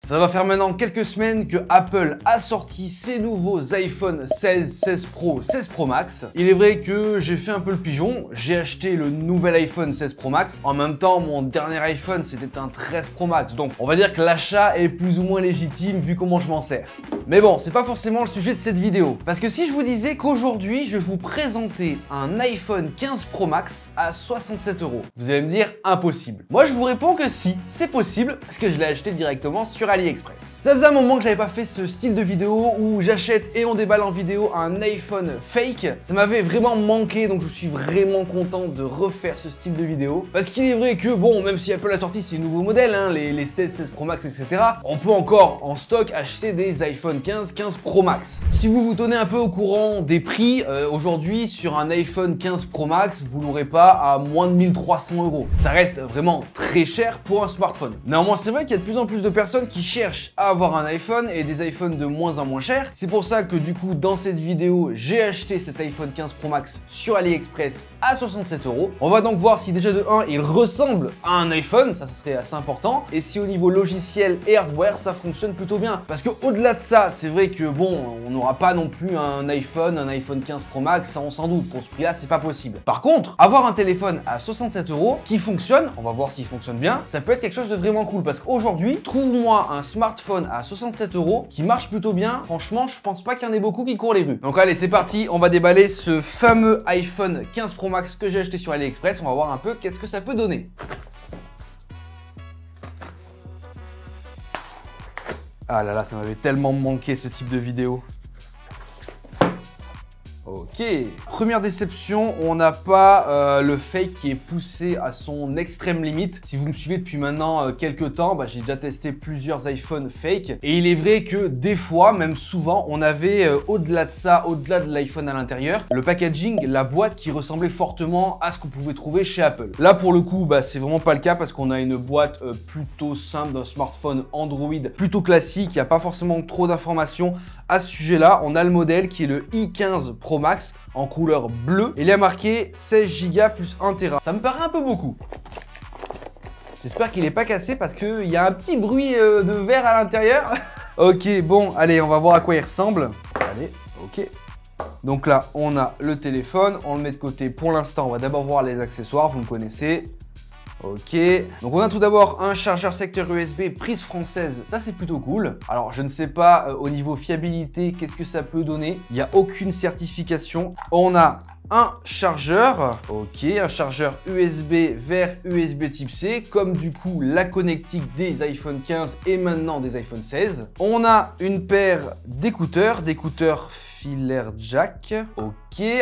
Ça va faire maintenant quelques semaines que Apple a sorti ses nouveaux iPhone 16, 16 Pro, 16 Pro Max. Il est vrai que j'ai fait un peu le pigeon, j'ai acheté le nouvel iPhone 16 Pro Max. En même temps, mon dernier iPhone, c'était un 13 Pro Max. Donc, on va dire que l'achat est plus ou moins légitime vu comment je m'en sers. Mais bon, c'est pas forcément le sujet de cette vidéo. Parce que si je vous disais qu'aujourd'hui, je vais vous présenter un iPhone 15 Pro Max à 67 €, vous allez me dire impossible. Moi, je vous réponds que si, c'est possible, parce que je l'ai acheté directement sur AliExpress. Ça faisait un moment que j'avais pas fait ce style de vidéo où j'achète et on déballe en vidéo un iPhone fake. Ça m'avait vraiment manqué, donc je suis vraiment content de refaire ce style de vidéo. Parce qu'il est vrai que, bon, même si Apple a sorti ses nouveaux modèles, hein, les 16, 16 Pro Max, etc., on peut encore en stock acheter des iPhone 15, 15 Pro Max. Si vous vous tenez un peu au courant des prix, aujourd'hui, sur un iPhone 15 Pro Max, vous l'aurez pas à moins de 1300 €. Ça reste vraiment très cher pour un smartphone. Néanmoins, c'est vrai qu'il y a de plus en plus de personnes qui cherchent à avoir un iPhone et des iPhones de moins en moins chers. C'est pour ça que du coup, dans cette vidéo, j'ai acheté cet iPhone 15 Pro Max sur AliExpress à 67 €. On va donc voir si déjà de 1, il ressemble à un iPhone, ça serait assez important, et si au niveau logiciel et hardware, ça fonctionne plutôt bien. Parce que au-delà de ça, c'est vrai que bon, on n'aura pas non plus un iPhone 15 Pro Max, ça on s'en doute, pour ce prix-là, c'est pas possible. Par contre, avoir un téléphone à 67 € qui fonctionne, on va voir s'il fonctionne bien, ça peut être quelque chose de vraiment cool. Parce qu'aujourd'hui, trouve-moi un smartphone à 67 € qui marche plutôt bien. Franchement, je pense pas qu'il y en ait beaucoup qui courent les rues. Donc allez, c'est parti, on va déballer ce fameux iPhone 15 Pro Max que j'ai acheté sur AliExpress. On va voir un peu qu'est-ce que ça peut donner. Ah là là, ça m'avait tellement manqué ce type de vidéo. Ok, première déception, on n'a pas le fake qui est poussé à son extrême limite. Si vous me suivez depuis maintenant quelques temps, j'ai déjà testé plusieurs iPhones fake. Et il est vrai que des fois, même souvent, on avait au-delà de ça, au-delà de l'iPhone à l'intérieur, le packaging, la boîte qui ressemblait fortement à ce qu'on pouvait trouver chez Apple. Là, pour le coup, c'est vraiment pas le cas parce qu'on a une boîte plutôt simple d'un smartphone Android, plutôt classique. Il n'y a pas forcément trop d'informations à ce sujet-là. On a le modèle qui est le i15 Pro Max en couleur bleue. Il y a marqué 16 Go plus 1 Tera. Ça me paraît un peu beaucoup. J'espère qu'il n'est pas cassé parce qu'il y a un petit bruit de verre à l'intérieur. Ok, bon, allez, on va voir à quoi il ressemble. Allez, ok. Donc là, on a le téléphone. On le met de côté pour l'instant. On va d'abord voir les accessoires, vous me connaissez. Ok, donc on a tout d'abord un chargeur secteur USB prise française, ça c'est plutôt cool. Alors je ne sais pas au niveau fiabilité qu'est-ce que ça peut donner, il n'y a aucune certification. On a un chargeur, ok, un chargeur USB vers USB type C, comme du coup la connectique des iPhone 15 et maintenant des iPhone 16. On a une paire d'écouteurs filaire jack, ok.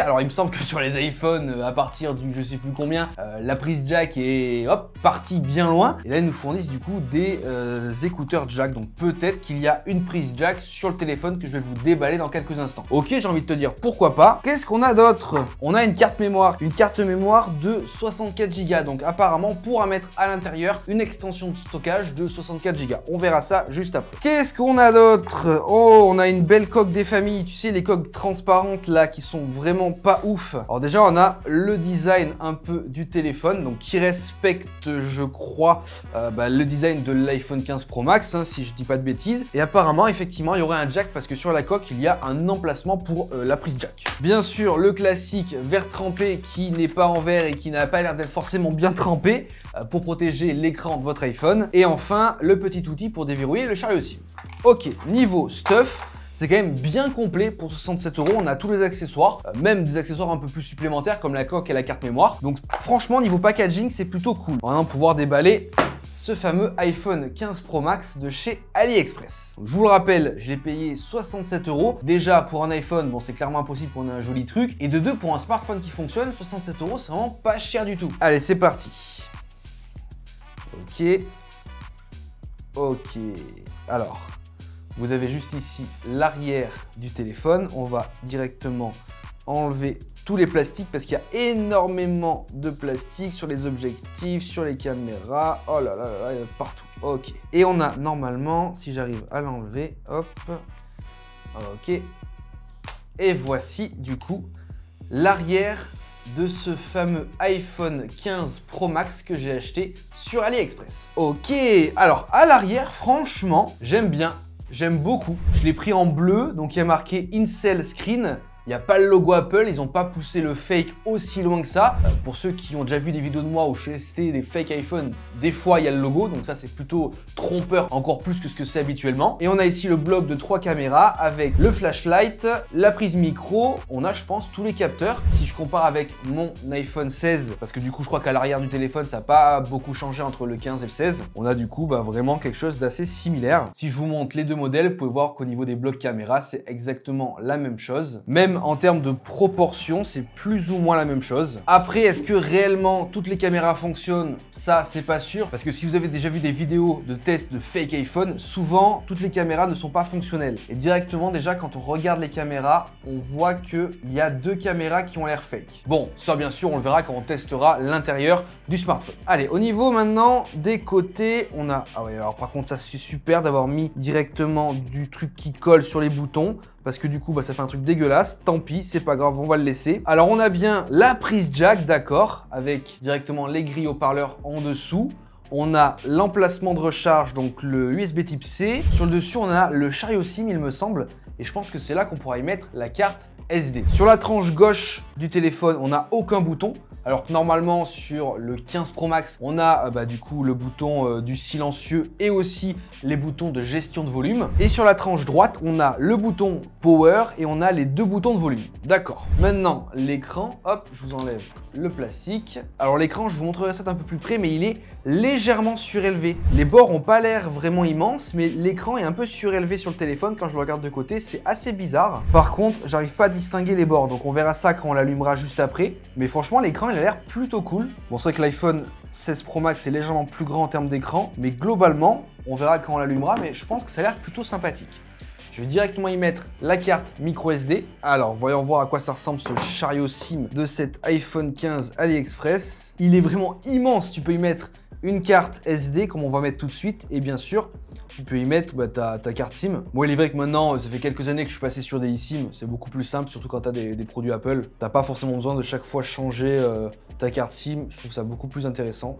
Alors il me semble que sur les iPhones, à partir du je sais plus combien, la prise jack est hop, partie bien loin. Et là ils nous fournissent du coup des écouteurs jack. Donc peut-être qu'il y a une prise jack sur le téléphone que je vais vous déballer dans quelques instants. Ok, j'ai envie de te dire pourquoi pas. Qu'est-ce qu'on a d'autre? On a une carte mémoire de 64 Go. Donc apparemment on pourra mettre à l'intérieur une extension de stockage de 64 Go. On verra ça juste après. Qu'est-ce qu'on a d'autre? Oh, on a une belle coque des familles. Tu sais, les coques transparentes là qui sont vraiment pas ouf. Alors déjà on a le design un peu du téléphone, donc qui respecte je crois le design de l'iPhone 15 Pro Max, hein, si je dis pas de bêtises. Et apparemment effectivement il y aurait un jack parce que sur la coque il y a un emplacement pour la prise jack. Bien sûr le classique verre trempé qui n'est pas en verre et qui n'a pas l'air d'être forcément bien trempé pour protéger l'écran de votre iPhone. Et enfin le petit outil pour déverrouiller le chariot SIM. Ok, niveau stuff, c'est quand même bien complet pour 67 €. On a tous les accessoires, même des accessoires un peu plus supplémentaires comme la coque et la carte mémoire. Donc franchement, niveau packaging, c'est plutôt cool. On va pouvoir déballer ce fameux iPhone 15 Pro Max de chez AliExpress. Donc, je vous le rappelle, je l'ai payé 67 €. Déjà, pour un iPhone, bon, c'est clairement impossible qu'on ait un joli truc. Et de deux, pour un smartphone qui fonctionne, 67 €, c'est vraiment pas cher du tout. Allez, c'est parti. Ok. Ok. Alors, vous avez juste ici l'arrière du téléphone. On va directement enlever tous les plastiques parce qu'il y a énormément de plastique sur les objectifs, sur les caméras. Oh là là là là, il y en a partout. Ok. Et on a normalement, si j'arrive à l'enlever, hop. Ok. Et voici du coup l'arrière de ce fameux iPhone 15 Pro Max que j'ai acheté sur AliExpress. Ok, alors à l'arrière, franchement, j'aime bien, j'aime beaucoup. Je l'ai pris en bleu, donc il y a marqué Incel Screen. Il n'y a pas le logo Apple, ils n'ont pas poussé le fake aussi loin que ça. Pour ceux qui ont déjà vu des vidéos de moi où je testais des fake iPhone, des fois il y a le logo, donc ça c'est plutôt trompeur encore plus que ce que c'est habituellement. Et on a ici le bloc de 3 caméras avec le flashlight, la prise micro, on a je pense tous les capteurs. Si je compare avec mon iPhone 16, parce que du coup je crois qu'à l'arrière du téléphone ça n'a pas beaucoup changé entre le 15 et le 16, on a du coup vraiment quelque chose d'assez similaire. Si je vous montre les deux modèles, vous pouvez voir qu'au niveau des blocs caméra c'est exactement la même chose. Même en termes de proportion, c'est plus ou moins la même chose. Après, est-ce que réellement toutes les caméras fonctionnent? Ça, c'est pas sûr. Parce que si vous avez déjà vu des vidéos de tests de fake iPhone, souvent, toutes les caméras ne sont pas fonctionnelles. Et directement, déjà, quand on regarde les caméras, on voit qu'il y a 2 caméras qui ont l'air fake. Bon, ça, bien sûr, on le verra quand on testera l'intérieur du smartphone. Allez, au niveau maintenant des côtés, on a... Ah ouais, alors par contre, ça, c'est super d'avoir mis directement du truc qui colle sur les boutons. Parce que du coup, ça fait un truc dégueulasse. Tant pis, c'est pas grave, on va le laisser. Alors, on a bien la prise jack, d'accord, avec directement les grilles haut-parleurs en dessous. On a l'emplacement de recharge, donc le USB type C. Sur le dessus, on a le chariot SIM, il me semble. Et je pense que c'est là qu'on pourra y mettre la carte SD. Sur la tranche gauche du téléphone, on n'a aucun bouton. Alors que normalement sur le 15 Pro Max, on a du coup le bouton du silencieux et aussi les boutons de gestion de volume. Et sur la tranche droite, on a le bouton Power et on a les 2 boutons de volume. D'accord. Maintenant, l'écran, hop, je vous enlève le plastique. Alors l'écran, je vous montrerai ça d'un peu plus près, mais il est légèrement surélevé. Les bords n'ont pas l'air vraiment immenses, mais l'écran est un peu surélevé sur le téléphone. Quand je le regarde de côté, c'est assez bizarre. Par contre, j'arrive pas à distinguer les bords, donc on verra ça quand on l'allumera juste après. Mais franchement, l'écran, il a l'air plutôt cool. Bon, c'est vrai que l'iPhone 16 Pro Max est légèrement plus grand en termes d'écran, mais globalement, on verra quand on l'allumera, mais je pense que ça a l'air plutôt sympathique. Je vais directement y mettre la carte micro SD. Alors, voyons voir à quoi ça ressemble ce chariot SIM de cet iPhone 15 AliExpress. Il est vraiment immense. Tu peux y mettre une carte SD, comme on va mettre tout de suite, et bien sûr, tu peux y mettre ta carte SIM. Bon, il est vrai que maintenant, ça fait quelques années que je suis passé sur des eSIM. C'est beaucoup plus simple, surtout quand tu as des produits Apple. Tu n'as pas forcément besoin de chaque fois changer ta carte SIM. Je trouve ça beaucoup plus intéressant.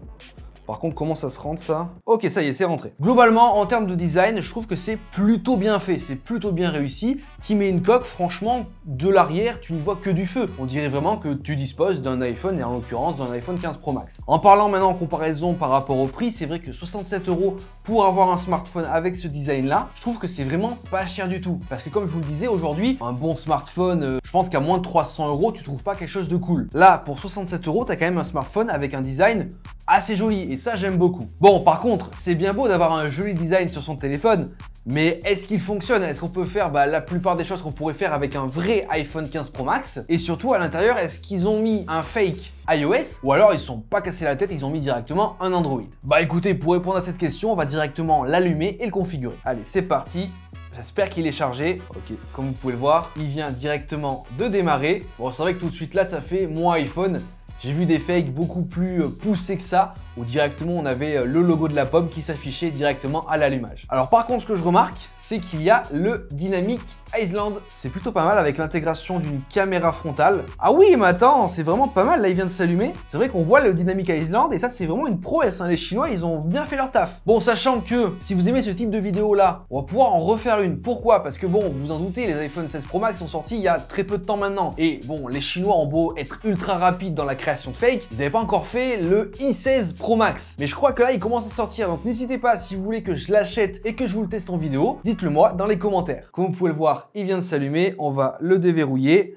Par contre, comment ça se rentre ça? Ok, ça y est, c'est rentré. Globalement, en termes de design, je trouve que c'est plutôt bien fait, c'est plutôt bien réussi. Tu mets une coque, franchement, de l'arrière, tu ne vois que du feu. On dirait vraiment que tu disposes d'un iPhone, et en l'occurrence d'un iPhone 15 Pro Max. En parlant maintenant en comparaison par rapport au prix, c'est vrai que 67 € pour avoir un smartphone avec ce design-là, je trouve que c'est vraiment pas cher du tout. Parce que comme je vous le disais, aujourd'hui, un bon smartphone, je pense qu'à moins de 300 €, tu trouves pas quelque chose de cool. Là, pour 67 €, tu as quand même un smartphone avec un design assez joli et ça j'aime beaucoup. Bon, par contre, c'est bien beau d'avoir un joli design sur son téléphone, mais est-ce qu'il fonctionne? Est-ce qu'on peut faire la plupart des choses qu'on pourrait faire avec un vrai iPhone 15 Pro Max? Et surtout à l'intérieur, est-ce qu'ils ont mis un fake iOS ou alors ils ne sont pas cassés la tête, ils ont mis directement un Android? Bah écoutez, pour répondre à cette question, on va directement l'allumer et le configurer. Allez, c'est parti. J'espère qu'il est chargé. Ok, comme vous pouvez le voir, il vient directement de démarrer. Bon, c'est vrai que tout de suite là, ça fait mon iPhone. J'ai vu des fakes beaucoup plus poussés que ça, où directement on avait le logo de la pomme qui s'affichait directement à l'allumage. Alors par contre, ce que je remarque, c'est qu'il y a le Dynamic Island. C'est plutôt pas mal avec l'intégration d'une caméra frontale. Ah oui, mais attends, c'est vraiment pas mal, là il vient de s'allumer. C'est vrai qu'on voit le Dynamic Island et ça c'est vraiment une prouesse, hein. Les Chinois, ils ont bien fait leur taf. Bon, sachant que si vous aimez ce type de vidéo là, on va pouvoir en refaire une. Pourquoi? Parce que bon, vous en doutez, les iPhone 16 Pro Max sont sortis il y a très peu de temps maintenant. Et bon, les Chinois ont beau être ultra rapides dans la création de fake, ils n'avaient pas encore fait le i16 Pro Max. Mais je crois que là, il commence à sortir. Donc n'hésitez pas, si vous voulez que je l'achète et que je vous le teste en vidéo, dites-le moi dans les commentaires. Comme vous pouvez le voir, il vient de s'allumer. On va le déverrouiller.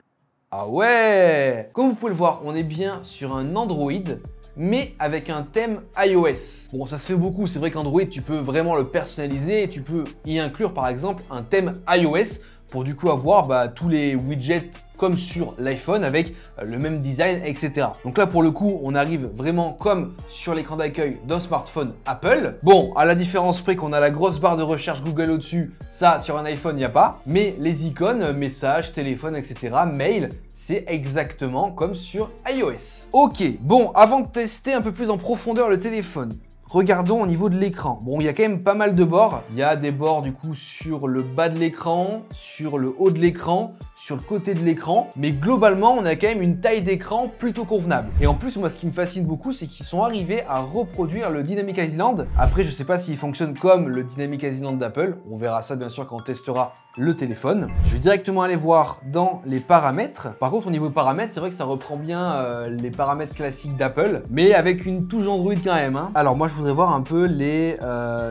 Ah ouais! Comme vous pouvez le voir, on est bien sur un Android, mais avec un thème iOS. Bon, ça se fait beaucoup. C'est vrai qu'Android, tu peux vraiment le personnaliser et tu peux y inclure par exemple un thème iOS pour du coup avoir tous les widgets comme sur l'iPhone avec le même design, etc. Donc là, pour le coup, on arrive vraiment comme sur l'écran d'accueil d'un smartphone Apple. Bon, à la différence près qu'on a la grosse barre de recherche Google au-dessus, ça, sur un iPhone, il n'y a pas. Mais les icônes, messages, téléphone, etc., mail, c'est exactement comme sur iOS. Ok, bon, avant de tester un peu plus en profondeur le téléphone, regardons au niveau de l'écran. Bon, il y a quand même pas mal de bords. Il y a des bords du coup sur le bas de l'écran, sur le haut de l'écran, sur le côté de l'écran, mais globalement, on a quand même une taille d'écran plutôt convenable. Et en plus, moi, ce qui me fascine beaucoup, c'est qu'ils sont arrivés à reproduire le Dynamic Island. Après, je sais pas s'il fonctionne comme le Dynamic Island d'Apple. On verra ça, bien sûr, quand on testera le téléphone. Je vais directement aller voir dans les paramètres. Par contre, au niveau paramètres, c'est vrai que ça reprend bien les paramètres classiques d'Apple, mais avec une touche Android quand même. Hein. Alors moi, je voudrais voir un peu les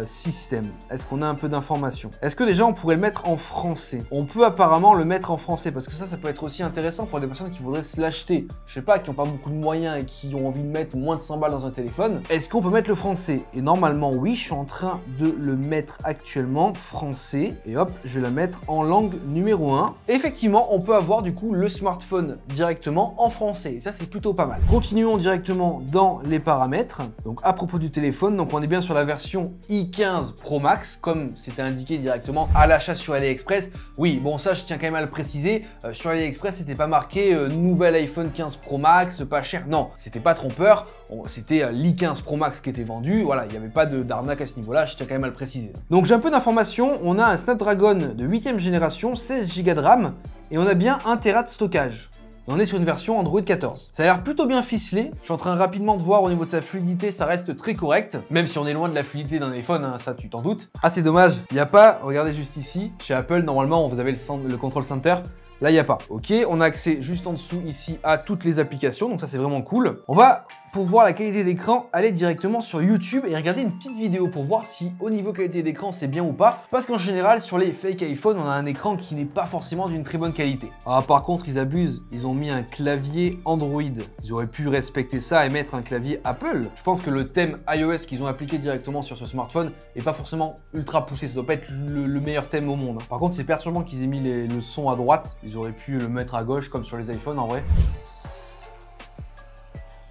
systèmes. Est-ce qu'on a un peu d'informations? Est-ce que déjà, on pourrait le mettre en français? On peut apparemment le mettre en français, parce que ça peut être aussi intéressant pour des personnes qui voudraient se l'acheter. Je sais pas, qui n'ont pas beaucoup de moyens et qui ont envie de mettre moins de 100 balles dans un téléphone. Est-ce qu'on peut mettre le français? Et normalement, oui, je suis en train de le mettre actuellement français. Et hop, je vais la mettre en langue numéro 1. Effectivement, on peut avoir du coup le smartphone directement en français. Et ça, c'est plutôt pas mal. Continuons directement dans les paramètres. Donc, à propos du téléphone, donc on est bien sur la version i15 Pro Max, comme c'était indiqué directement à l'achat sur AliExpress. Oui, bon, ça, je tiens quand même à le préciser. Sur AliExpress, c'était pas marqué nouvel iPhone 15 Pro Max, pas cher. Non, c'était pas trompeur. C'était l'i15 Pro Max qui était vendu. Voilà, il n'y avait pas d'arnaque à ce niveau-là. Je tiens quand même à le préciser. Donc, j'ai un peu d'informations. On a un Snapdragon de 8e génération, 16 Go de RAM et on a bien 1 Tera de stockage. Et on est sur une version Android 14. Ça a l'air plutôt bien ficelé. Je suis en train rapidement de voir au niveau de sa fluidité, ça reste très correct. Même si on est loin de la fluidité d'un iPhone, hein, ça tu t'en doutes. Ah, c'est dommage, il n'y a pas, regardez juste ici, chez Apple, normalement, vous avez le control center. Là, il n'y a pas. Ok, on a accès juste en dessous ici à toutes les applications, donc ça c'est vraiment cool. On va, pour voir la qualité d'écran, aller directement sur YouTube et regarder une petite vidéo pour voir si au niveau qualité d'écran c'est bien ou pas. Parce qu'en général, sur les fake iPhone, on a un écran qui n'est pas forcément d'une très bonne qualité. Ah, par contre, ils abusent, ils ont mis un clavier Android. Ils auraient pu respecter ça et mettre un clavier Apple. Je pense que le thème iOS qu'ils ont appliqué directement sur ce smartphone n'est pas forcément ultra poussé. Ça doit pas être le meilleur thème au monde. Par contre, c'est perturbant qu'ils aient mis le son à droite. Ils auraient pu le mettre à gauche comme sur les iPhones en vrai.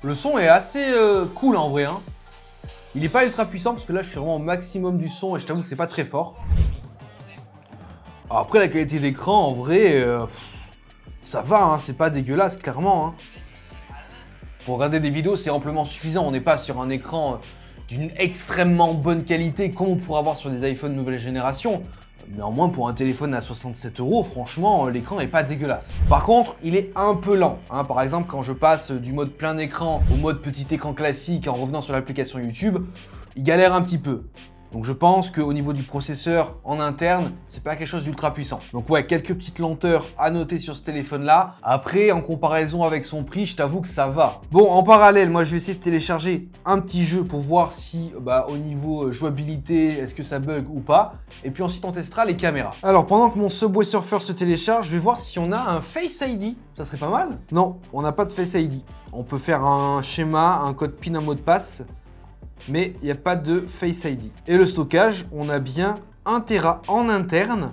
Le son est assez cool en vrai. Hein. Il n'est pas ultra puissant parce que là je suis vraiment au maximum du son et je t'avoue que c'est pas très fort. Alors, après la qualité d'écran en vrai, ça va, hein, c'est pas dégueulasse clairement. Hein. Pour regarder des vidéos c'est amplement suffisant. On n'est pas sur un écran d'une extrêmement bonne qualité comme on pourrait avoir sur des iPhones nouvelle génération. Néanmoins, pour un téléphone à 67 €, franchement, l'écran n'est pas dégueulasse. Par contre, il est un peu lent. Hein. Par exemple, quand je passe du mode plein écran au mode petit écran classique en revenant sur l'application YouTube, il galère un petit peu. Donc je pense qu'au niveau du processeur en interne, c'est pas quelque chose d'ultra puissant. Donc ouais, quelques petites lenteurs à noter sur ce téléphone-là. Après, en comparaison avec son prix, je t'avoue que ça va. Bon, en parallèle, moi je vais essayer de télécharger un petit jeu pour voir si au niveau jouabilité, est-ce que ça bug ou pas. Et puis ensuite on testera les caméras. Alors pendant que mon Subway Surfer se télécharge, je vais voir si on a un Face ID. Ça serait pas mal. Non, on n'a pas de Face ID. On peut faire un schéma, un code PIN, un mot de passe. Mais il n'y a pas de Face ID. Et le stockage, on a bien 1 Tera en interne,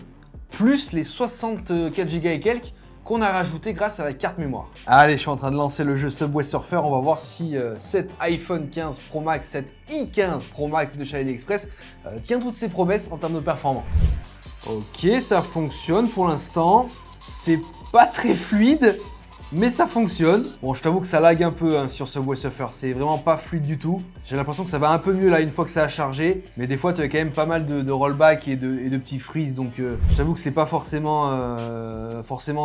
plus les 64 Go et quelques qu'on a rajouté grâce à la carte mémoire. Allez, je suis en train de lancer le jeu Subway Surfer. On va voir si cet iPhone 15 Pro Max, cet i15 Pro Max de chez AliExpress tient toutes ses promesses en termes de performance. Ok, ça fonctionne pour l'instant. C'est pas très fluide, mais ça fonctionne. Bon, je t'avoue que ça lag un peu hein, sur Subway Surfer. C'est vraiment pas fluide du tout. J'ai l'impression que ça va un peu mieux là une fois que ça a chargé. Mais des fois, tu as quand même pas mal de rollback et de petits freeze. Donc, je t'avoue que c'est pas forcément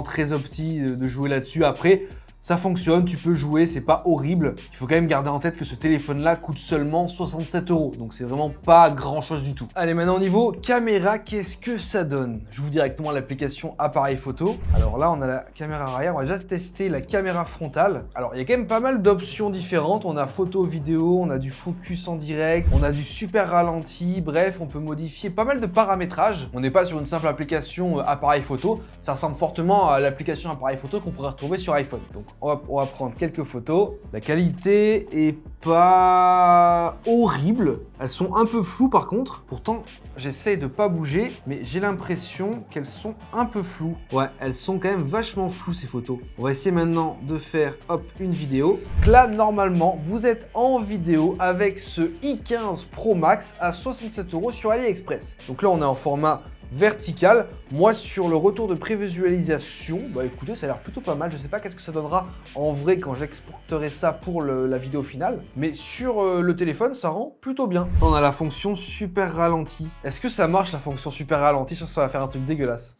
très opti de jouer là-dessus. Après, ça fonctionne, tu peux jouer, c'est pas horrible. Il faut quand même garder en tête que ce téléphone-là coûte seulement 67 €. Donc c'est vraiment pas grand-chose du tout. Allez, maintenant au niveau caméra, qu'est-ce que ça donne? J'ouvre directement l'application appareil photo. Alors là, on a la caméra arrière. On va déjà tester la caméra frontale. Alors, il y a quand même pas mal d'options différentes. On a photo, vidéo, on a du focus en direct, on a du super ralenti. Bref, on peut modifier pas mal de paramétrages. On n'est pas sur une simple application appareil photo. Ça ressemble fortement à l'application appareil photo qu'on pourrait retrouver sur iPhone. Donc, on va prendre quelques photos. La qualité est pas horrible. Elles sont un peu floues par contre. Pourtant, j'essaye de pas bouger, mais j'ai l'impression qu'elles sont un peu floues. Ouais, elles sont quand même vachement floues ces photos. On va essayer maintenant de faire, hop, une vidéo. Là, normalement, vous êtes en vidéo avec ce i15 Pro Max à 67 € sur AliExpress. Donc là, on est en format vertical. Moi, sur le retour de prévisualisation, bah écoutez, ça a l'air plutôt pas mal. Je sais pas qu'est-ce que ça donnera en vrai quand j'exporterai ça pour la vidéo finale, mais sur le téléphone, ça rend plutôt bien. On a la fonction super ralenti. Est-ce que ça marche la fonction super ralenti? Je pense que ça va faire un truc dégueulasse.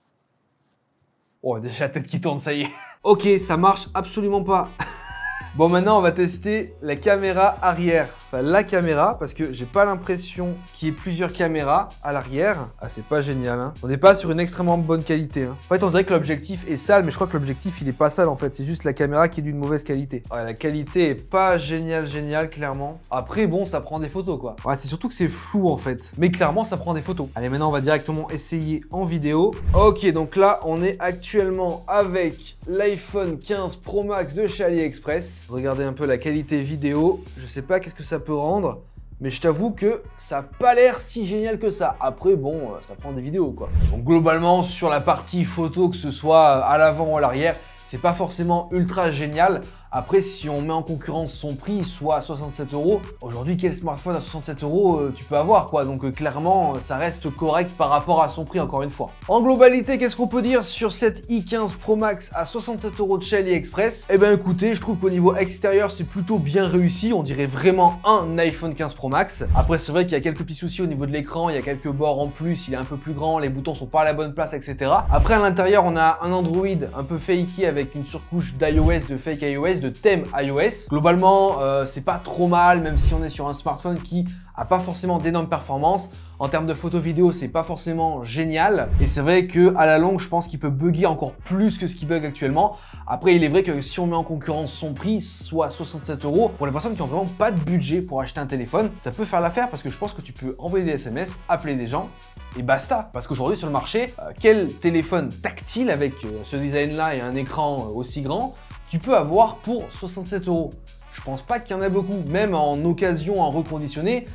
Oh, déjà la tête qui tourne, ça y est. Ok, ça marche absolument pas. Bon, maintenant, on va tester la caméra arrière. Enfin, la caméra, parce que j'ai pas l'impression qu'il y ait plusieurs caméras à l'arrière. Ah, c'est pas génial, hein. On n'est pas sur une extrêmement bonne qualité, hein. En fait, on dirait que l'objectif est sale, mais je crois que l'objectif, il est pas sale, en fait. C'est juste la caméra qui est d'une mauvaise qualité. Ouais, la qualité est pas géniale, clairement. Après, bon, ça prend des photos, quoi. Ouais, c'est surtout que c'est flou, en fait. Mais clairement, ça prend des photos. Allez, maintenant, on va directement essayer en vidéo. Ok, donc là, on est actuellement avec l'iPhone 15 Pro Max de chez AliExpress. Regardez un peu la qualité vidéo. Je sais pas qu'est-ce que ça peut rendre, mais je t'avoue que ça n'a pas l'air si génial que ça. Après, bon, ça prend des vidéos, quoi. Donc globalement, sur la partie photo, que ce soit à l'avant ou à l'arrière, c'est pas forcément ultra génial. Après, si on met en concurrence son prix, soit à 67 €, aujourd'hui, quel smartphone à 67 € tu peux avoir, quoi. Donc clairement, ça reste correct par rapport à son prix, encore une fois. En globalité, qu'est-ce qu'on peut dire sur cette i15 Pro Max à 67 € de chez AliExpress? Eh bien écoutez, je trouve qu'au niveau extérieur, c'est plutôt bien réussi. On dirait vraiment un iPhone 15 Pro Max. Après, c'est vrai qu'il y a quelques petits soucis au niveau de l'écran, il y a quelques bords en plus, il est un peu plus grand, les boutons sont pas à la bonne place, etc. Après, à l'intérieur, on a un Android un peu fakey avec une surcouche d'iOS, de fake iOS, de thème iOS. Globalement, c'est pas trop mal, même si on est sur un smartphone qui a pas forcément d'énormes performances. En termes de photo vidéo, c'est pas forcément génial. Et c'est vrai que à la longue, je pense qu'il peut bugger encore plus que ce qui bug actuellement. Après, il est vrai que si on met en concurrence son prix, soit 67 €, pour les personnes qui ont vraiment pas de budget pour acheter un téléphone, ça peut faire l'affaire parce que je pense que tu peux envoyer des SMS, appeler des gens et basta. Parce qu'aujourd'hui sur le marché, quel téléphone tactile avec ce design-là et un écran aussi grand tu peux avoir pour 67 €? Je pense pas qu'il y en a beaucoup, même en occasion, en reconditionné.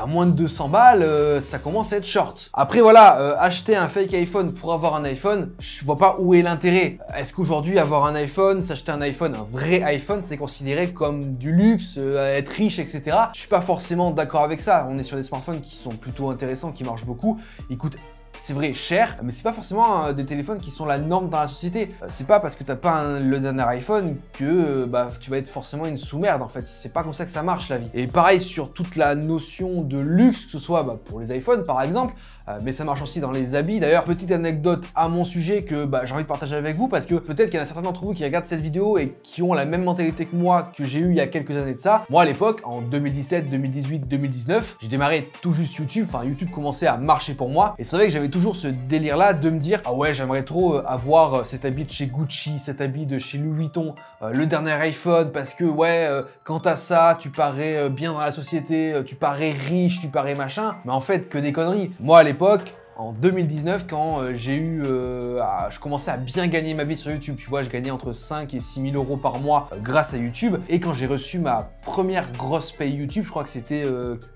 À moins de 200 balles, ça commence à être short. Après voilà, acheter un fake iPhone pour avoir un iPhone, je vois pas où est l'intérêt. Est-ce qu'aujourd'hui avoir un iPhone, s'acheter un iPhone, un vrai iPhone, c'est considéré comme du luxe, être riche, etc. Je suis pas forcément d'accord avec ça. On est sur des smartphones qui sont plutôt intéressants, qui marchent beaucoup. Ils coûtent, c'est vrai, cher, mais c'est pas forcément des téléphones qui sont la norme dans la société. C'est pas parce que t'as pas le dernier iPhone que tu vas être forcément une sous-merde, en fait. C'est pas comme ça que ça marche la vie. Et pareil sur toute la notion de luxe, que ce soit pour les iPhones par exemple, mais ça marche aussi dans les habits. D'ailleurs, petite anecdote à mon sujet que j'ai envie de partager avec vous, parce que peut-être qu'il y en a certains d'entre vous qui regardent cette vidéo et qui ont la même mentalité que moi que j'ai eu il y a quelques années de ça. Moi à l'époque, en 2017, 2018, 2019, j'ai démarré tout juste YouTube. Enfin, YouTube commençait à marcher pour moi. Et c'est vrai que j'avais toujours ce délire là de me dire ah ouais, j'aimerais trop avoir cet habit de chez Gucci, cet habit de chez Louis Vuitton, le dernier iPhone, parce que ouais, quand t'as ça, tu parais bien dans la société, tu parais riche, tu parais machin. Mais en fait, que des conneries. Moi à l'époque, en 2019, quand je commençais à bien gagner ma vie sur YouTube, tu vois, je gagnais entre 5 et 6 000 € par mois grâce à YouTube. Et quand j'ai reçu ma première grosse paye YouTube, je crois que c'était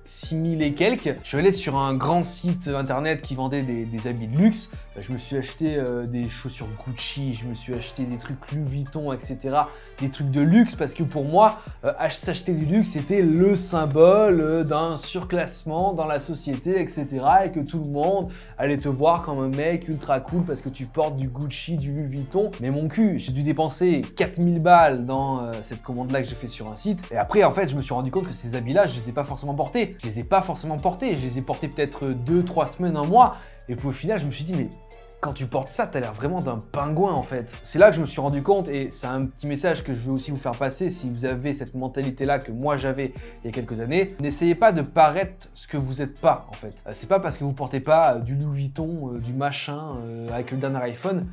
6 000 et quelques, je suis allé sur un grand site internet qui vendait des habits de luxe. Je me suis acheté des chaussures Gucci, je me suis acheté des trucs Louis Vuitton, etc. Des trucs de luxe, parce que pour moi, s'acheter du luxe, c'était le symbole d'un surclassement dans la société, etc. Et que tout le monde allait te voir comme un mec ultra cool parce que tu portes du Gucci, du Louis Vuitton. Mais mon cul, j'ai dû dépenser 4000 balles dans cette commande-là que j'ai fait sur un site. Et après, en fait, je me suis rendu compte que ces habits-là, je les ai pas forcément portés. Je les ai pas forcément portés. Je les ai portés peut-être 2-3 semaines, un mois. Et puis au final, je me suis dit, mais quand tu portes ça, t'as l'air vraiment d'un pingouin en fait. C'est là que je me suis rendu compte, et c'est un petit message que je veux aussi vous faire passer si vous avez cette mentalité-là que moi j'avais il y a quelques années. N'essayez pas de paraître ce que vous n'êtes pas en fait. C'est pas parce que vous portez pas du Louis Vuitton, du machin avec le dernier iPhone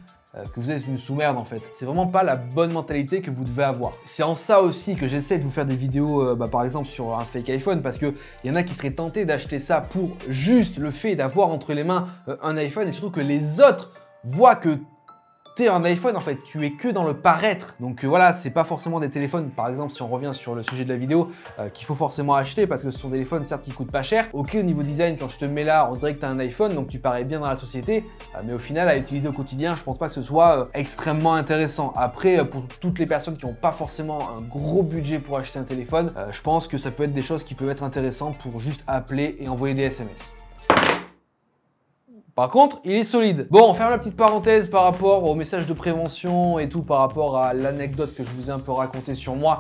que vous êtes une sous-merde en fait. C'est vraiment pas la bonne mentalité que vous devez avoir. C'est en ça aussi que j'essaie de vous faire des vidéos par exemple sur un fake iPhone, parce que il y en a qui seraient tentés d'acheter ça pour juste le fait d'avoir entre les mains un iPhone, et surtout que les autres voient que t'es un iPhone en fait, tu es que dans le paraître. Donc voilà, c'est pas forcément des téléphones, par exemple si on revient sur le sujet de la vidéo, qu'il faut forcément acheter, parce que ce sont des téléphones certes qui coûtent pas cher. Ok, au niveau design, quand je te mets là, on dirait que t'as un iPhone, donc tu parais bien dans la société, mais au final à utiliser au quotidien, je pense pas que ce soit extrêmement intéressant. Après, pour toutes les personnes qui n'ont pas forcément un gros budget pour acheter un téléphone, je pense que ça peut être des choses qui peuvent être intéressantes pour juste appeler et envoyer des SMS. Par contre, il est solide. Bon, on ferme la petite parenthèse par rapport au message de prévention et tout, par rapport à l'anecdote que je vous ai un peu racontée sur moi.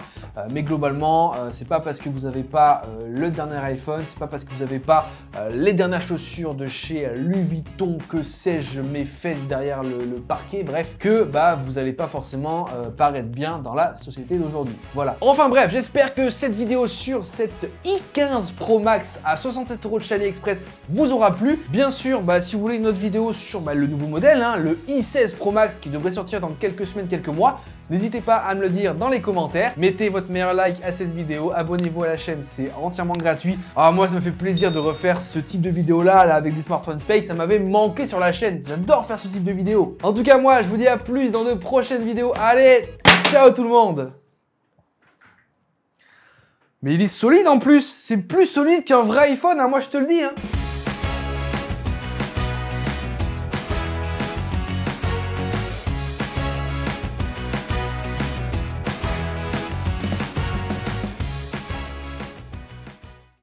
Mais globalement, c'est pas parce que vous n'avez pas le dernier iPhone, c'est pas parce que vous n'avez pas les dernières chaussures de chez Louis Vuitton, que sais-je, mes fesses derrière le parquet, bref, que bah vous n'allez pas forcément paraître bien dans la société d'aujourd'hui. Voilà. Enfin bref, j'espère que cette vidéo sur cette i15 Pro Max à 67 € de chez AliExpress vous aura plu. Bien sûr, bah, si vous voulez une autre vidéo sur le nouveau modèle, hein, le i16 Pro Max qui devrait sortir dans quelques semaines, quelques mois, n'hésitez pas à me le dire dans les commentaires. Mettez votre meilleur like à cette vidéo, abonnez-vous à la chaîne, c'est entièrement gratuit. Ah, moi, ça me fait plaisir de refaire ce type de vidéo là avec des smartphones fake, ça m'avait manqué sur la chaîne. J'adore faire ce type de vidéo. En tout cas, moi, je vous dis à plus dans de prochaines vidéos. Allez, ciao tout le monde! Mais il est solide en plus, c'est plus solide qu'un vrai iPhone, hein, moi je te le dis. Hein.